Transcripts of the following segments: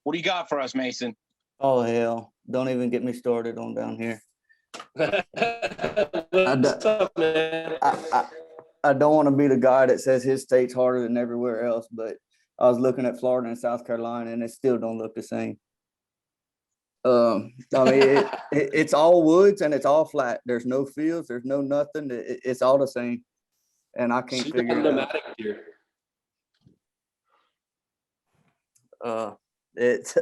What do you got for us, Mason? Oh, hell. Don't even get me started on down here. What's up, man? I don't want to be the guy that says his state's harder than everywhere else, but I was looking at Florida and South Carolina, and it still don't look the same. I mean, it's all woods and it's all flat. There's no fields. There's no nothing. It's all the same, and I can't figure it out. Nomadic deer. It's.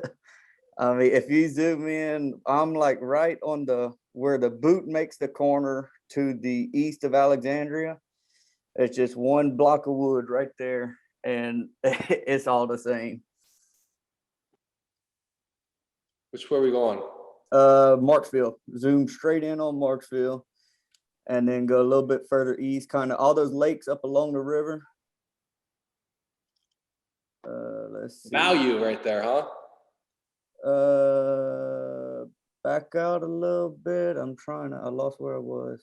I mean, if you zoom in, I'm like right on where the boot makes the corner to the east of Alexandria. It's just one block of wood right there, and it's all the same. Which way are we going? Marksville. Zoom straight in on Marksville, and then go a little bit further east, kind of all those lakes up along the river. Let's see. Value right there, huh? Back out a little bit. I lost where I was.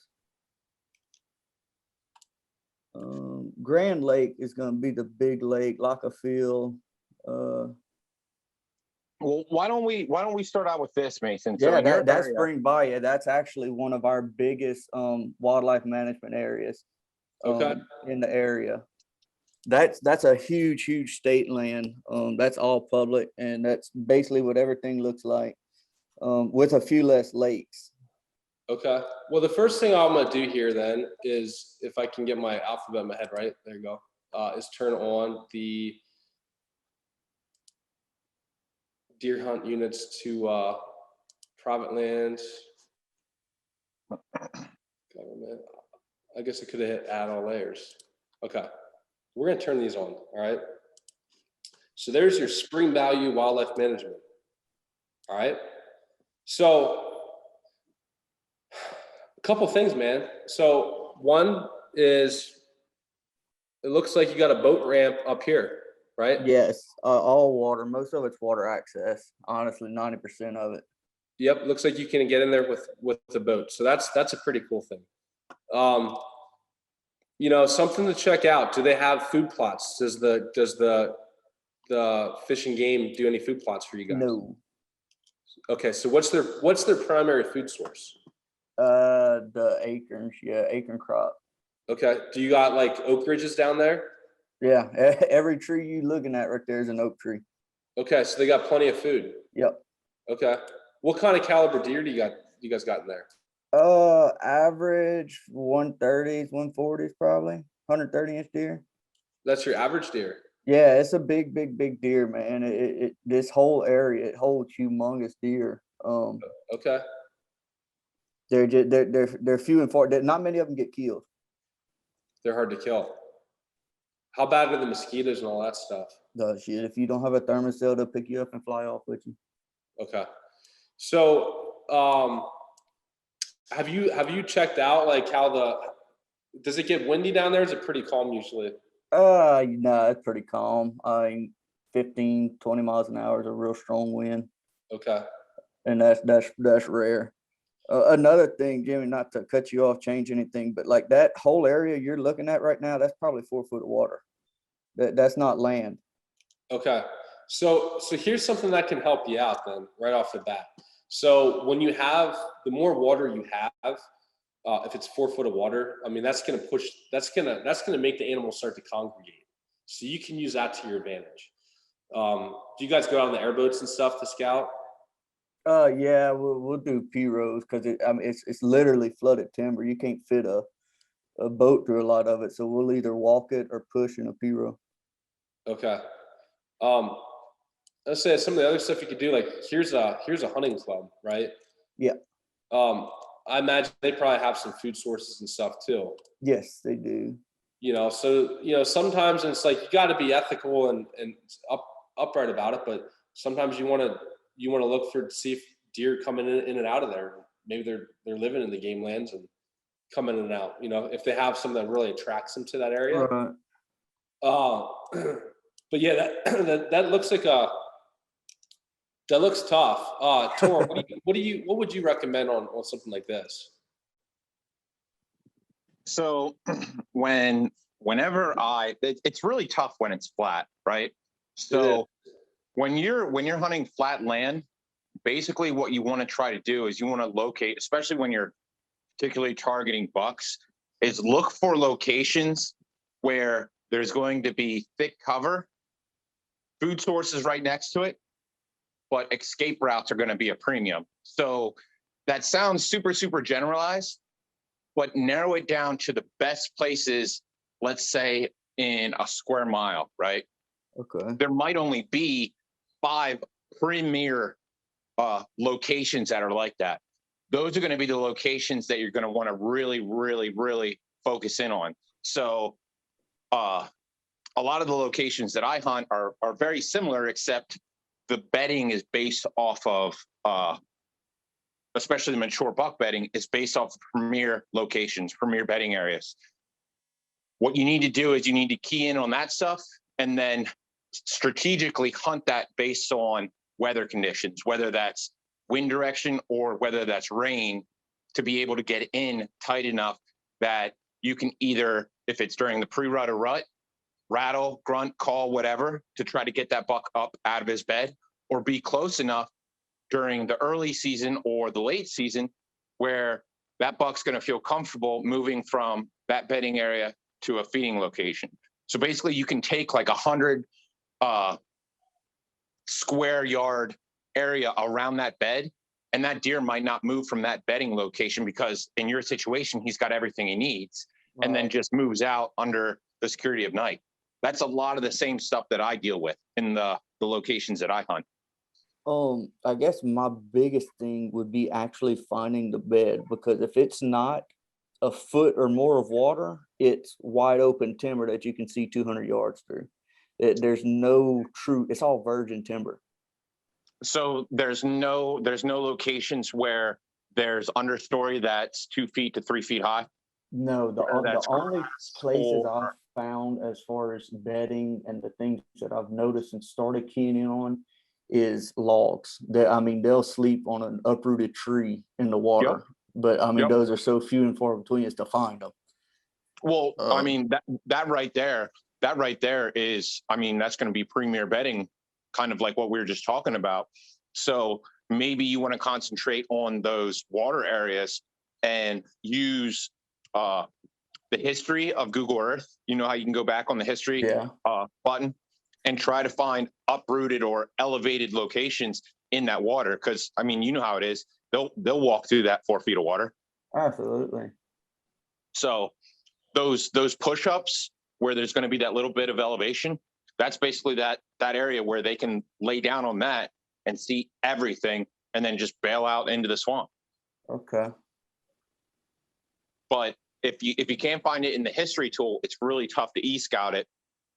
Grand Lake is going to be the big lake, Lockefield. Well, why don't we start out with this, Mason? So yeah, that's Spring Bayou. That's actually one of our biggest wildlife management areas in the area. That's a huge state land. That's all public, and that's basically what everything looks like, with a few less lakes. Okay. Well, the first thing I'm going to do here then is, if I can get my alphabet in my head right, there you go, is turn on the deer hunt units to private land, government. I guess I could have hit add all layers. Okay. We're going to turn these on. All right. So there's your Spring Bayou Wildlife Management. All right. So a couple things, man. So one is, it looks like you got a boat ramp up here, right? Yes. All water. Most of it's water access. Honestly, 90% of it. Yep. Looks like you can get in there with the boat. So that's a pretty cool thing. You know, something to check out. Do they have food plots? Does the Fish and Game do any food plots for you guys? No. Okay, so what's their primary food source? The acorns, acorn crop. Okay. Do you got like oak ridges down there? Yeah, every tree you looking at right there is an oak tree. Okay, so they got plenty of food. Yep. Okay. What kind of caliber deer do you guys got in there? Average 130s, 140s, probably 130-inch deer. That's your average deer. Yeah, it's a big deer, man. This whole area, it holds humongous deer. Okay. They're few and far. Not many of them get killed. They're hard to kill. How bad are the mosquitoes and all that stuff? Shit, if you don't have a thermocell, they'll pick you up and fly off with you. Okay. So, have you checked out like does it get windy down there? Is it pretty calm usually? No, it's pretty calm. 15, 20 miles an hour is a real strong wind. Okay. And that's rare. Another thing, Jimmy, not to cut you off, change anything, but like that whole area you're looking at right now, that's probably 4 foot of water. That's not land. Okay. So here's something that can help you out then, right off the bat. So when you have, the more water you have, if it's 4 foot of water, I mean, that's going to make the animals start to congregate. So you can use that to your advantage. Do you guys go out on the airboats and stuff to scout? Yeah, we'll do P-rows because it's literally flooded timber. You can't fit a boat through a lot of it. So we'll either walk it or push in a P-row. Okay. Let's say some of the other stuff you could do, like here's a hunting club, right? Yeah. I imagine they probably have some food sources and stuff too. Yes, they do. You know, so sometimes it's like you got to be ethical and upright about it, but sometimes you want to look to see if deer coming in and out of there. Maybe they're living in the game lands and coming in and out. You know, if they have something that really attracts them to that area. Right. But yeah, that looks like that looks tough. Tor, what would you recommend on something like this? So whenever it's really tough when it's flat, right? So when you're hunting flat land, basically what you want to try to do is you want to locate, especially when you're particularly targeting bucks, is look for locations where there's going to be thick cover, food sources right next to it, but escape routes are going to be a premium. So that sounds super, super generalized, but narrow it down to the best places, let's say in a square mile, right? Okay. There might only be 5 premier locations that are like that. Those are going to be the locations that you're going to want to really, really, really focus in on. So a lot of the locations that I hunt are very similar, except the bedding is based off of, especially the mature buck bedding, is based off premier locations, premier bedding areas. What you need to do is you need to key in on that stuff and then strategically hunt that based on weather conditions, whether that's wind direction or whether that's rain, to be able to get in tight enough that you can either, if it's during the pre-rut or rut, rattle, grunt, call, whatever, to try to get that buck up out of his bed, or be close enough during the early season or the late season where that buck's going to feel comfortable moving from that bedding area to a feeding location. So basically you can take like 100 square yard area around that bed, and that deer might not move from that bedding location because in your situation, he's got everything he needs, and then just moves out under the security of night. That's a lot of the same stuff that I deal with in the locations that I hunt. I guess my biggest thing would be actually finding the bed, because if it's not a foot or more of water, it's wide open timber that you can see 200 yards through. There's no true, it's all virgin timber. So there's no locations where there's understory that's 2 feet to 3 feet high. No, the That's only places or- I've found as far as bedding and the things that I've noticed and started keying in on is logs. I mean, they'll sleep on an uprooted tree in the water, but I mean, Yep. those are so few and far between, is to find them. Well, I mean, that right there is, I mean, that's going to be premier bedding, kind of like what we were just talking about. So maybe you want to concentrate on those water areas and use the history of Google Earth. You know how you can go back on the history Yeah. button and try to find uprooted or elevated locations in that water. Because I mean, you know how it is. They'll walk through that 4 feet of water. Absolutely. So those push-ups where there's going to be that little bit of elevation, that's basically that area where they can lay down on that and see everything and then just bail out into the swamp. Okay. But if you can't find it in the history tool, it's really tough to e-scout it,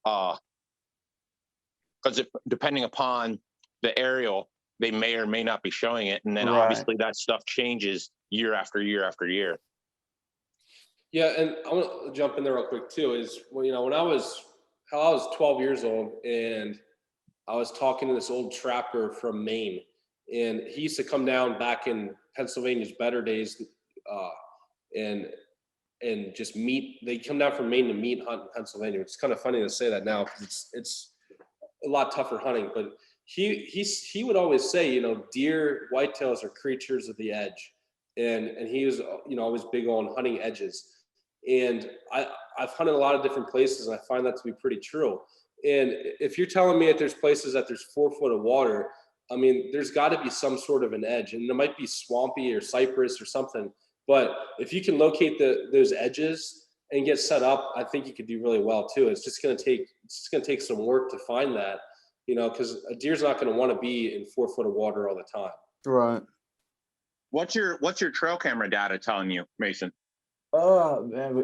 because depending upon the aerial, they may or may not be showing it, and then Right. obviously that stuff changes year after year after year. Yeah, and I want to jump in there real quick too. Is well, you know, when I was 12 years old, and I was talking to this old trapper from Maine, and he used to come down back in Pennsylvania's better days, and just meet. They come down from Maine to meet hunt in Pennsylvania. It's kind of funny to say that now because it's a lot tougher hunting. But he would always say, you know, deer, whitetails are creatures of the edge, and he was, you know, always big on hunting edges. And I've hunted a lot of different places, and I find that to be pretty true. And if you're telling me that there's places that there's 4 foot of water, I mean, there's got to be some sort of an edge, and it might be swampy or cypress or something. But if you can locate those edges and get set up, I think you could do really well too. It's just going to take some work to find that, you know, because a deer's not going to want to be in 4 foot of water all the time. Right. What's your trail camera data telling you, Mason? Man,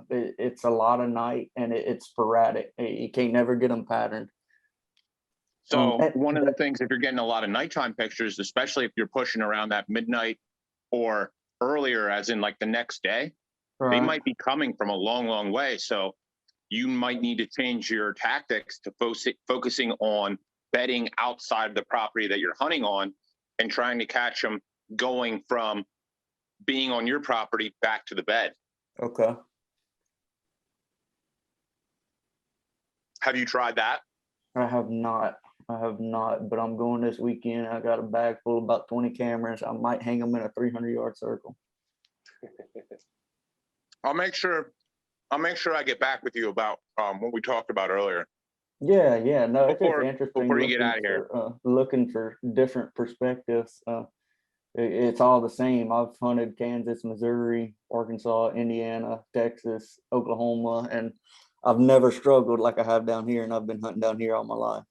it's a lot of night, and it's sporadic. You can't never get them patterned. So one of the things, if you're getting a lot of nighttime pictures, especially if you're pushing around that midnight or earlier, as in like the next day, they might be coming from a long, long way. So you might need to change your tactics to focusing on bedding outside of the property that you're hunting on and trying to catch them going from being on your property back to the bed. Okay. Have you tried that? I have not. I have not, but I'm going this weekend. I got a bag full of about 20 cameras. I might hang them in a 300-yard circle. I'll make sure I get back with you about what we talked about earlier. Yeah. No, it's just Before interesting you get out of here. looking for different perspectives. It's all the same. I've hunted Kansas, Missouri, Arkansas, Indiana, Texas, Oklahoma, and I've never struggled like I have down here, and I've been hunting down here all my life.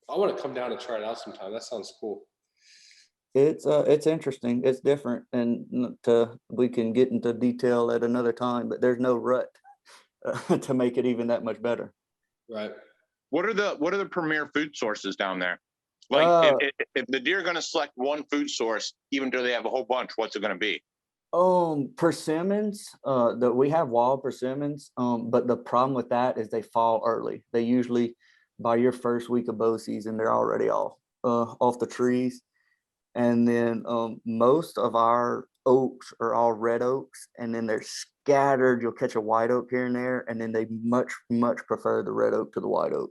I want to come down and try it out sometime. That sounds cool. It's interesting. It's different, and we can get into detail at another time. But there's no rut to make it even that much better. Right. What are the premier food sources down there? Like, if the deer are going to select one food source, even though they have a whole bunch, what's it going to be? Persimmons. That we have wild persimmons. But the problem with that is they fall early. They usually, by your first week of bow season, they're already off the trees. And then most of our oaks are all red oaks, and then they're scattered. You'll catch a white oak here and there, and then they much prefer the red oak to the white oak.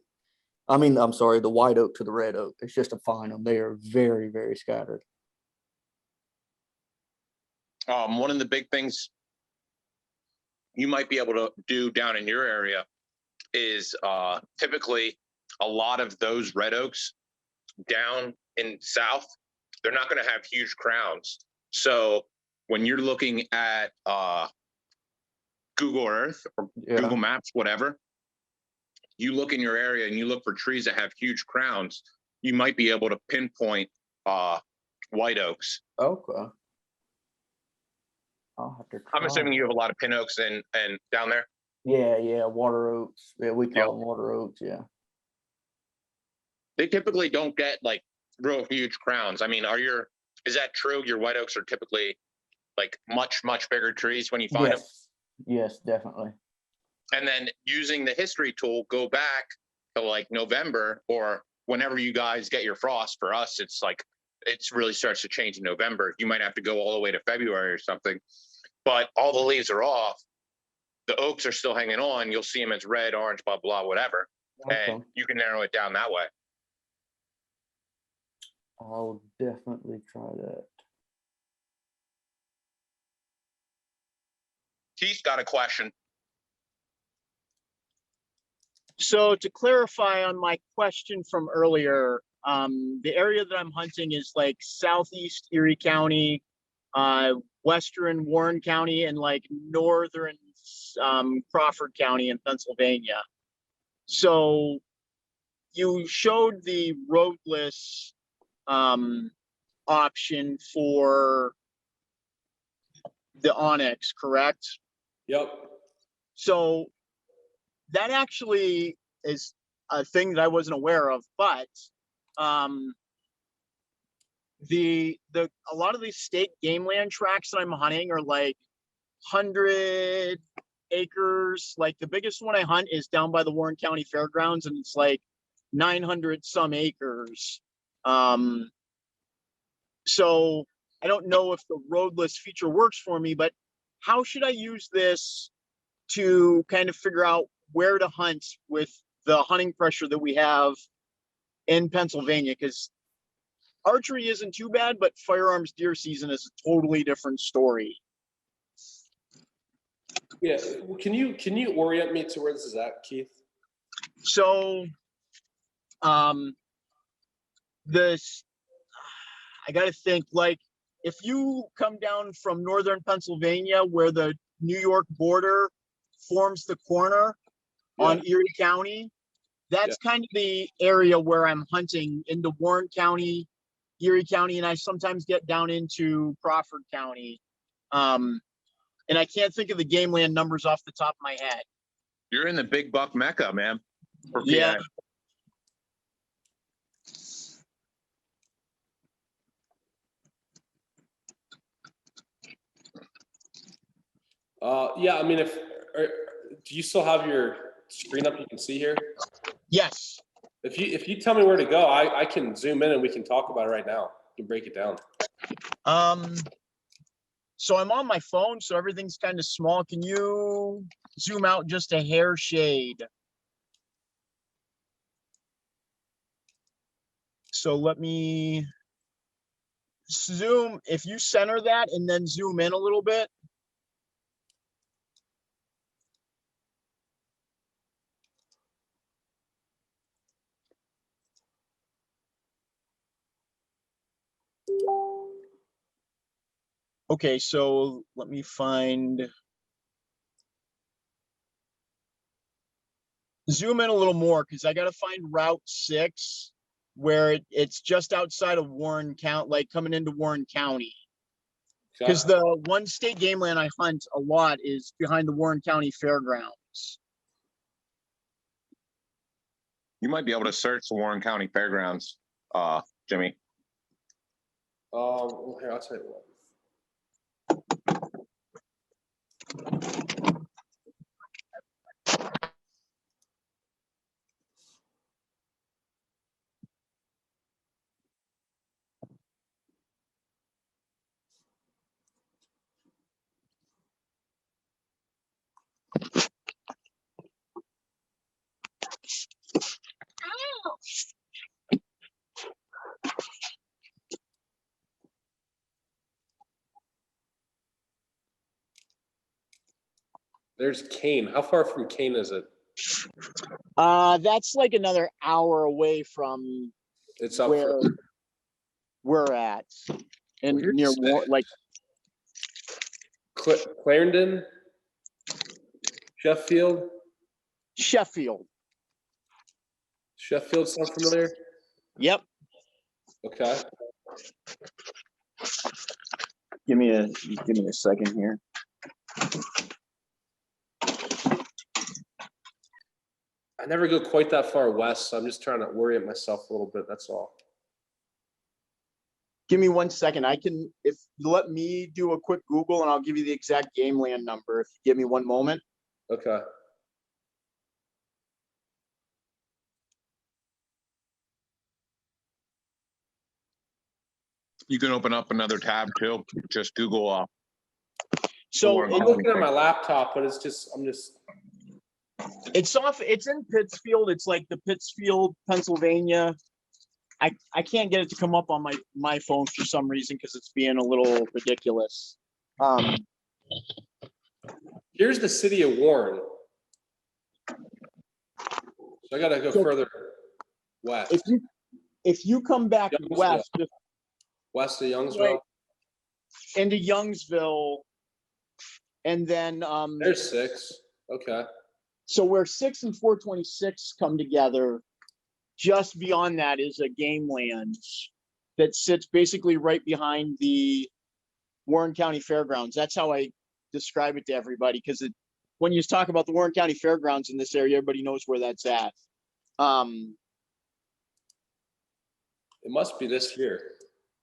I mean, I'm sorry, the white oak to the red oak. It's just to find them. They are very, very scattered. One of the big things you might be able to do down in your area is typically a lot of those red oaks down in south, they're not going to have huge crowns. So when you're looking at Google Earth or Google Maps, whatever, you look in your area and you look for trees that have huge crowns, you might be able to pinpoint white oaks. Okay. I'll have to try. I'm assuming you have a lot of pin oaks and down there. Yeah, water oaks. Yeah, we call them water oaks. Yeah. They typically don't get like real huge crowns. I mean, is that true? Your white oaks are typically like much bigger trees when you find them? Yes, definitely. And then using the history tool, go back to like November or whenever you guys get your frost. For us, it's like it really starts to change in November. You might have to go all the way to February or something, but all the leaves are off. The oaks are still hanging on. You'll see them as red, orange, blah, blah, whatever. Okay. And you can narrow it down that way. I'll definitely try that. Keith got a question. So to clarify on my question from earlier, the area that I'm hunting is like southeast Erie County, western Warren County, and like northern Crawford County in Pennsylvania. So you showed the roadless option for the Onyx, correct? Yep. So that actually is a thing that I wasn't aware of, but a lot of these state game land tracks that I'm hunting are like 100 acres. Like the biggest one I hunt is down by the Warren County Fairgrounds, and it's like 900 some acres. So I don't know if the roadless feature works for me, but how should I use this to kind of figure out where to hunt with the hunting pressure that we have in Pennsylvania? Because archery isn't too bad, but firearms deer season is a totally different story. Yeah, can you orient me to where this is at, Keith? So, I got to think, like, if you come down from northern Pennsylvania where the New York border forms the corner on Erie County, that's kind of the area where I'm hunting into Warren County, Erie County, and I sometimes get down into Crawford County. And I can't think of the game land numbers off the top of my head. You're in the big buck mecca, man. Yeah. Yeah, I mean, do you still have your screen up you can see here? Yes. If you tell me where to go, I can zoom in and we can talk about it right now. You can break it down. So I'm on my phone, so everything's kind of small. Can you zoom out just a hair shade? So let me zoom, if you center that and then zoom in a little bit. Okay, so let me find. Zoom in a little more because I gotta find Route 6 where it's just outside of Warren County, like coming into Warren County. Because the one state game land I hunt a lot is behind the Warren County Fairgrounds. You might be able to search the Warren County Fairgrounds, Jimmy. Well, here, I'll tell you what. There's Kane. How far from Kane is it? That's like another hour away from It's up where for we're at. And We're near set. like Clarendon, Sheffield. Sheffield. Sheffield sound familiar? Yep. Okay. Give me a second here. I never go quite that far west, so I'm just trying to orient myself a little bit. That's all. Give me 1 second. I can, if you let me do a quick Google and I'll give you the exact game land number. If you give me 1 moment. Okay. You can open up another tab too. Just Google. So Warren I'm County. looking at my laptop, but I'm just. it's in Pittsfield. It's like the Pittsfield, Pennsylvania. I can't get it to come up on my phone for some reason because it's being a little ridiculous. Here's the city of Warren. So I gotta go So- further west. If you come back Youngsville. west, just West of Youngsville. Right. into Youngsville, and then There's 6. Okay. so where 6 and 426 come together, just beyond that is a game land that sits basically right behind the Warren County Fairgrounds. That's how I describe it to everybody, because when you talk about the Warren County Fairgrounds in this area, everybody knows where that's at. It must be this here.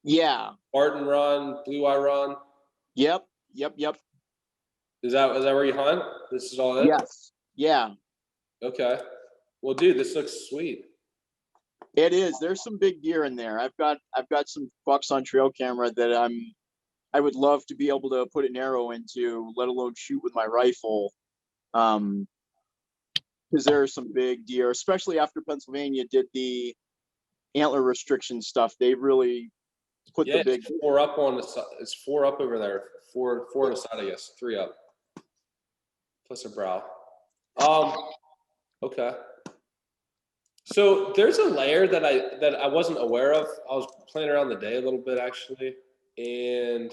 Yeah. Barton Run, Blue Eye Run. Yep. Is that where you hunt? This is all it? Yes. Yeah. Okay. Well, dude, this looks sweet. It is. There's some big deer in there. I've got some bucks on trail camera that I would love to be able to put an arrow into, let alone shoot with my rifle. Because there are some big deer, especially after Pennsylvania did the antler restriction stuff. They really put Yeah, the big. it's 4 up on the side. It's 4 up over there. 4 on the side, I guess. 3 up. Plus a brow. Okay. So there's a layer that I wasn't aware of. I was playing around the day a little bit actually, and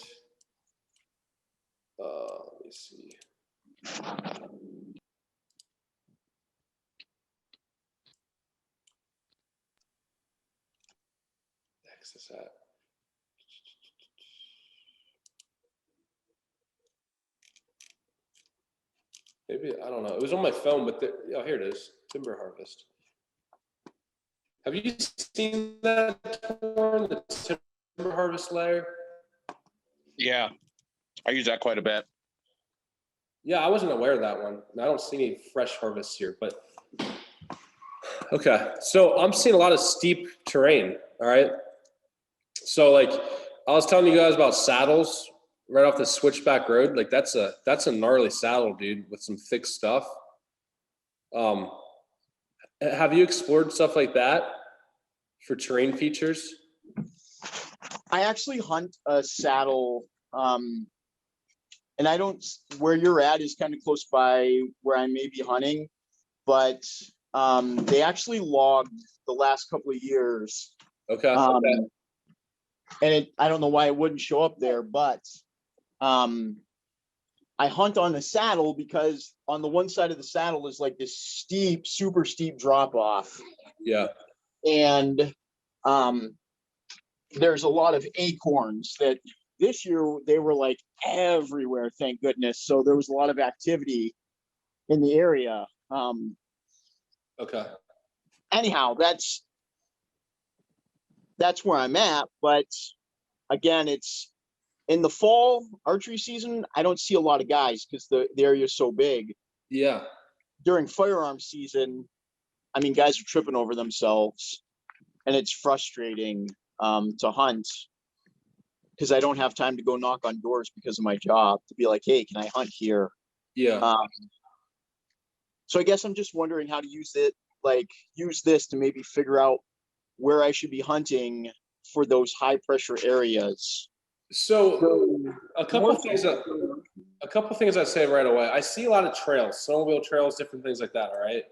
let me see. Next is that. Maybe, I don't know. It was on my phone, but oh, here it is. Timber harvest. Have you seen that, Torn, the timber harvest layer? Yeah, I use that quite a bit. Yeah, I wasn't aware of that one. I don't see any fresh harvests here, but okay. So I'm seeing a lot of steep terrain. All right. So like I was telling you guys about saddles right off the switchback road. Like that's a gnarly saddle, dude, with some thick stuff. Have you explored stuff like that? for terrain features? I actually hunt a saddle, and I don't, where you're at is kind of close by where I may be hunting, but they actually logged the last couple of years. Okay. And I don't know why it wouldn't show up there, but I hunt on the saddle because on the one side of the saddle is like this steep, super steep drop off. Yeah. And there's a lot of acorns that this year they were like everywhere, thank goodness. So there was a lot of activity in the area. Okay. Anyhow, that's where I'm at. But again, it's in the fall archery season. I don't see a lot of guys because the area is so big. Yeah. During firearm season, I mean, guys are tripping over themselves, and it's frustrating to hunt because I don't have time to go knock on doors because of my job to be like, hey, can I hunt here? Yeah. So I guess I'm just wondering how to use it, like use this to maybe figure out where I should be hunting for those high pressure areas. So a couple things I'd say right away. I see a lot of trails, snowmobile trails, different things like that. All right.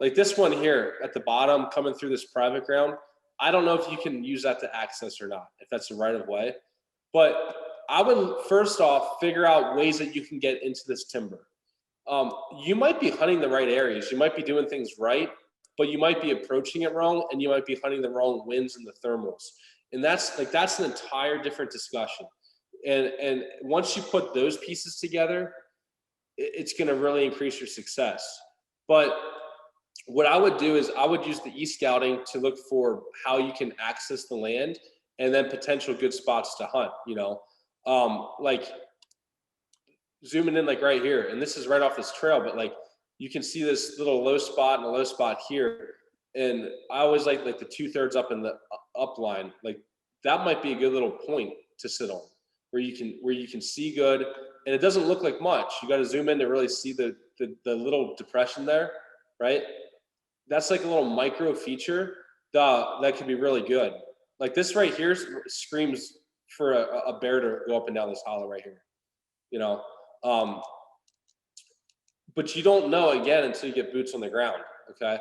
Like this one here at the bottom coming through this private ground. I don't know if you can use that to access or not, if that's the right of way. But I would first off figure out ways that you can get into this timber. You might be hunting the right areas. You might be doing things right, but you might be approaching it wrong, and you might be hunting the wrong winds and the thermals. And that's an entire different discussion. And once you put those pieces together, it's going to really increase your success. But what I would do is I would use the e-scouting to look for how you can access the land and then potential good spots to hunt, like zooming in like right here. And this is right off this trail, but like you can see this little low spot and a low spot here. And I always like the 2/3 up in the up line. Like that might be a good little point to sit on where you can see good. And it doesn't look like much. You got to zoom in to really see the little depression there, right? That's like a little micro feature that could be really good. Like this right here screams for a bear to go up and down this hollow right here, but you don't know again until you get boots on the ground. Okay.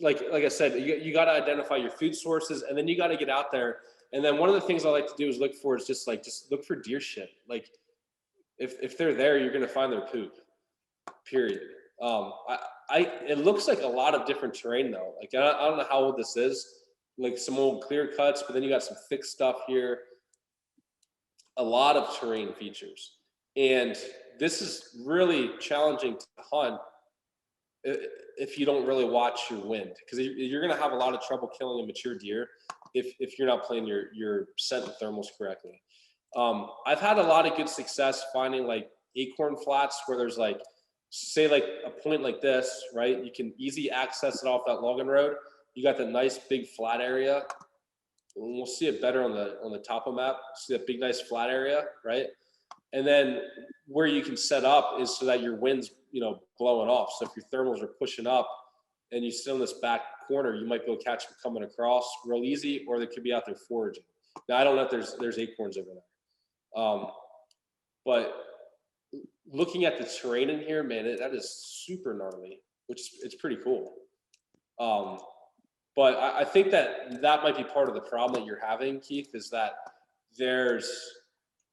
Like I said, you got to identify your food sources, and then you got to get out there. And then one of the things I like to do is look for for deer shit. Like if they're there, you're going to find their poop. Period. It looks like a lot of different terrain though. Like I don't know how old this is. Like some old clear cuts, but then you got some thick stuff here. A lot of terrain features, and this is really challenging to hunt if you don't really watch your wind, because you're going to have a lot of trouble killing a mature deer if you're not playing your scent and thermals correctly. I've had a lot of good success finding like acorn flats where there's like, say like a point like this, right? You can easy access it off that logging road. You got the nice big flat area. And we'll see it better on the topo map. See that big nice flat area, right? And then where you can set up is so that your wind's blowing off. So if your thermals are pushing up and you sit on this back corner, you might be able to catch them coming across real easy, or they could be out there foraging. Now I don't know if there's acorns over there, but looking at the terrain in here, man, that is super gnarly, which it's pretty cool. But I think that might be part of the problem that you're having, Keith, is that there's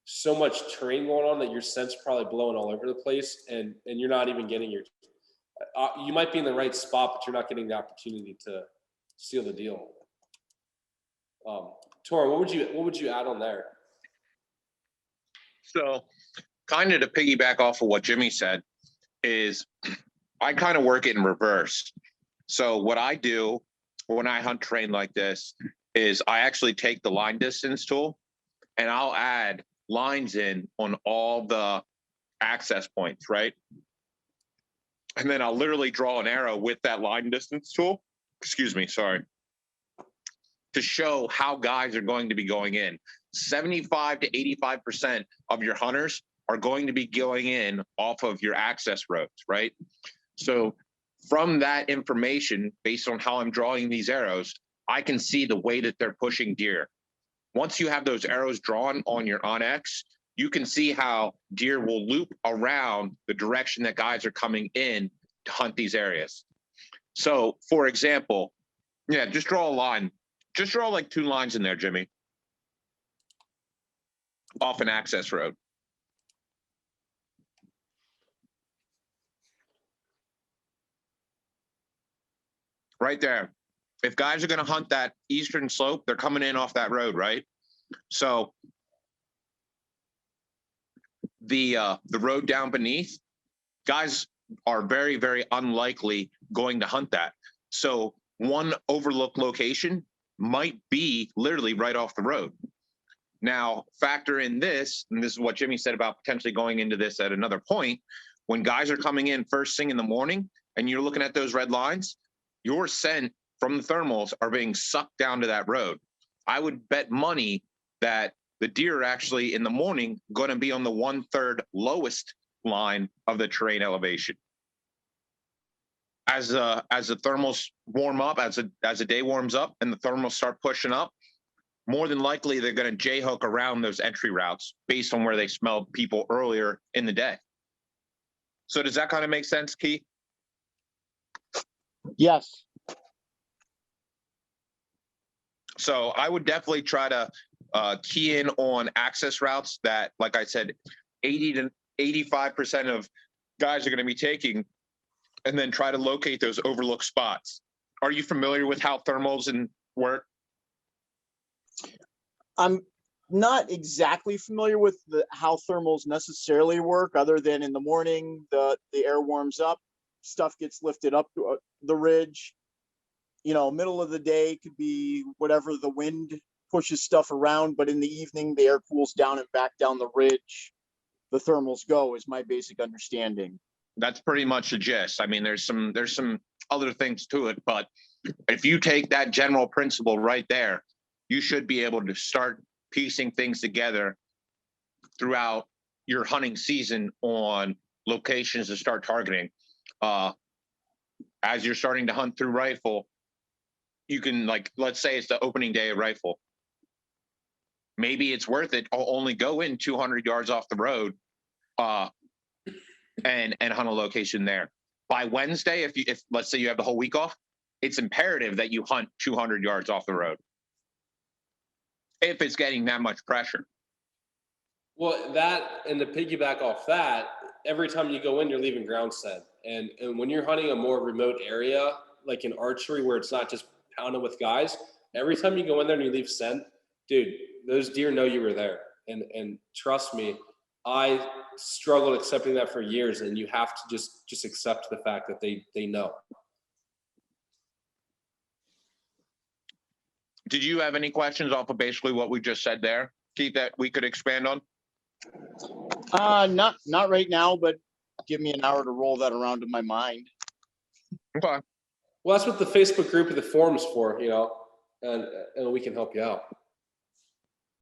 so much terrain going on that your scent's probably blowing all over the place, and you're not even getting you might be in the right spot, but you're not getting the opportunity to seal the deal. Tor, what would you add on there? So kind of to piggyback off of what Jimmy said is I kind of work it in reverse. So what I do when I hunt terrain like this is I actually take the line distance tool and I'll add lines in on all the access points, right? And then I'll literally draw an arrow with that line distance tool, to show how guys are going to be going in. 75 to 85% of your hunters are going to be going in off of your access roads, right? So From that information, based on how I'm drawing these arrows, I can see the way that they're pushing deer. Once you have those arrows drawn on your OnX, you can see how deer will loop around the direction that guys are coming in to hunt these areas. So, for example, yeah, just draw a line. Just draw like 2 lines in there, Jimmy, off an access road. Right there. If guys are going to hunt that eastern slope, they're coming in off that road, right? So the road down beneath, guys are very, very unlikely going to hunt that. So one overlooked location might be literally right off the road. Now, factor in this, and this is what Jimmy said about potentially going into this at another point. When guys are coming in first thing in the morning and you're looking at those red lines, your scent from the thermals are being sucked down to that road. I would bet money that the deer are actually in the morning going to be on the 1/3 lowest line of the terrain elevation. As the thermals warm up, as the day warms up and the thermals start pushing up, more than likely they're going to J-hook around those entry routes based on where they smelled people earlier in the day. So does that kind of make sense, Keith? Yes. So I would definitely try to key in on access routes that, like I said, 80 to 85% of guys are going to be taking, and then try to locate those overlooked spots. Are you familiar with how thermals and work? I'm not exactly familiar with how thermals necessarily work, other than in the morning, the air warms up, stuff gets lifted up to the ridge. You know, middle of the day could be whatever the wind pushes stuff around, but in the evening, the air cools down and back down the ridge. The thermals go, is my basic understanding. That's pretty much the gist. I mean, there's some other things to it, but if you take that general principle right there, you should be able to start piecing things together throughout your hunting season on locations to start targeting. As you're starting to hunt through rifle, you can, like, let's say it's the opening day of rifle. Maybe it's worth it. I'll only go in 200 yards off the road and hunt a location there. By Wednesday, if let's say you have the whole week off, it's imperative that you hunt 200 yards off the road if it's getting that much pressure. Well, that, and to piggyback off that, every time you go in, you're leaving ground scent. And when you're hunting a more remote area, like in archery, where it's not just pounding with guys, every time you go in there and you leave scent, dude, those deer know you were there. And trust me, I struggled accepting that for years, and you have to just accept the fact that they know. Did you have any questions off of basically what we just said there, Keith, that we could expand on? Not right now, but give me an hour to roll that around in my mind. Okay. Well, that's what the Facebook group and the forum's for, you know, and we can help you out.